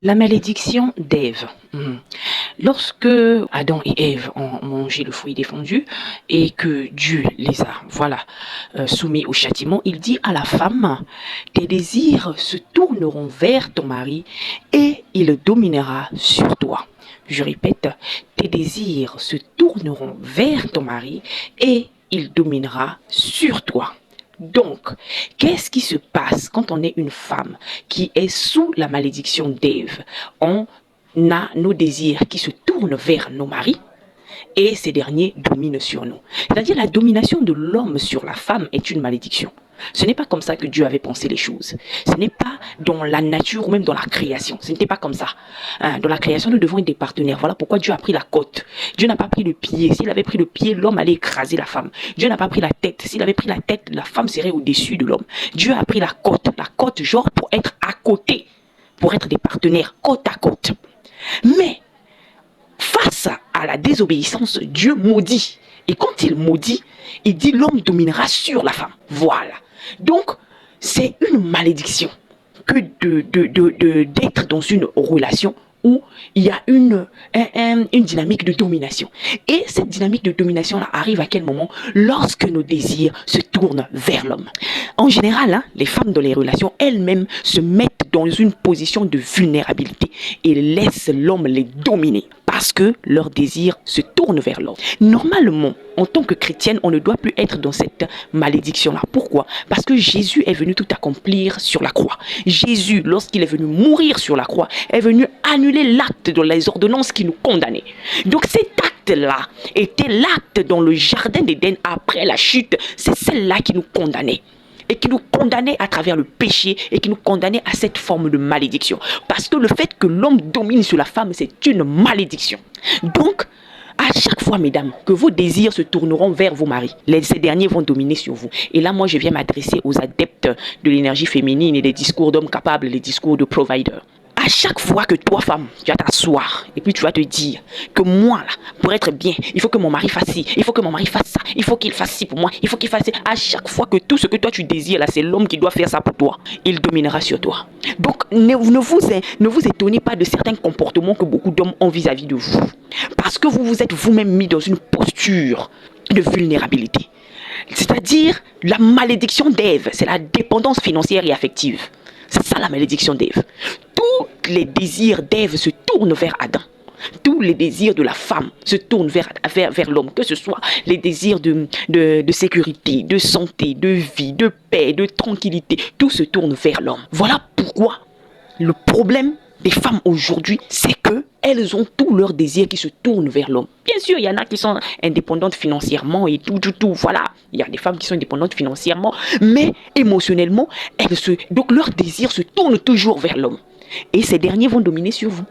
La malédiction d'Ève. Lorsque Adam et Ève ont mangé le fruit défendu et que Dieu les a, soumis au châtiment, il dit à la femme, tes désirs se tourneront vers ton mari et il dominera sur toi. Je répète, tes désirs se tourneront vers ton mari et il dominera sur toi. Donc, qu'est-ce qui se passe quand on est une femme qui est sous la malédiction d'Ève? On a nos désirs qui se tournent vers nos maris et ces derniers dominent sur nous. C'est-à-dire la domination de l'homme sur la femme est une malédiction. Ce n'est pas comme ça que Dieu avait pensé les choses. Ce n'est pas dans la nature ou même dans la création. Ce n'était pas comme ça. Dans la création, nous devons être des partenaires. Voilà pourquoi Dieu a pris la côte. Dieu n'a pas pris le pied. S'il avait pris le pied, l'homme allait écraser la femme. Dieu n'a pas pris la tête. S'il avait pris la tête, la femme serait au-dessus de l'homme. Dieu a pris la côte genre pour être à côté, pour être des partenaires côte à côte. Mais face à la désobéissance, Dieu maudit. Et quand il maudit, il dit l'homme dominera sur la femme. Voilà. Donc, c'est une malédiction que d'être dans une relation où il y a une dynamique de domination. Et cette dynamique de domination-là arrive à quel moment? Lorsque nos désirs se tournent vers l'homme. En général, les femmes dans les relations, elles-mêmes se mettent dans une position de vulnérabilité et laissent l'homme les dominer parce que leurs désirs se tournent vers l'homme. Normalement, en tant que chrétienne, on ne doit plus être dans cette malédiction-là. Pourquoi? Parce que Jésus est venu tout accomplir sur la croix. Jésus, lorsqu'il est venu mourir sur la croix, est venu annuler l'acte de les ordonnances qui nous condamnaient. Donc cet acte-là était l'acte dans le jardin d'Éden après la chute. C'est celle-là qui nous condamnait. Et qui nous condamnait à travers le péché et qui nous condamnait à cette forme de malédiction. Parce que le fait que l'homme domine sur la femme, c'est une malédiction. Donc, à chaque fois, mesdames, que vos désirs se tourneront vers vos maris, ces derniers vont dominer sur vous. Et là, moi, je viens m'adresser aux adeptes de l'énergie féminine et des discours d'hommes capables, les discours de providers. À chaque fois que toi, femme, tu vas t'asseoir et puis tu vas te dire que moi, là, pour être bien, il faut que mon mari fasse ci, il faut que mon mari fasse ça, il faut qu'il fasse ci pour moi, il faut qu'il fasse ci. À chaque fois que tout ce que toi tu désires, là, c'est l'homme qui doit faire ça pour toi, il dominera sur toi. Donc, ne vous étonnez pas de certains comportements que beaucoup d'hommes ont vis-à-vis de vous. Parce que vous vous êtes vous-même mis dans une posture de vulnérabilité. C'est-à-dire, la malédiction d'Ève, c'est la dépendance financière et affective. C'est ça la malédiction d'Ève. Tous les désirs d'Ève se tournent vers Adam. Tous les désirs de la femme se tournent vers l'homme, que ce soit les désirs de sécurité, de santé, de vie, de paix, de tranquillité. Tout se tourne vers l'homme. Voilà pourquoi le problème des femmes aujourd'hui, c'est que elles ont tous leurs désirs qui se tournent vers l'homme. Bien sûr, il y en a qui sont indépendantes financièrement et tout. Voilà, il y a des femmes qui sont indépendantes financièrement, mais émotionnellement, donc leurs désirs se tournent toujours vers l'homme. Et ces derniers vont dominer sur vous.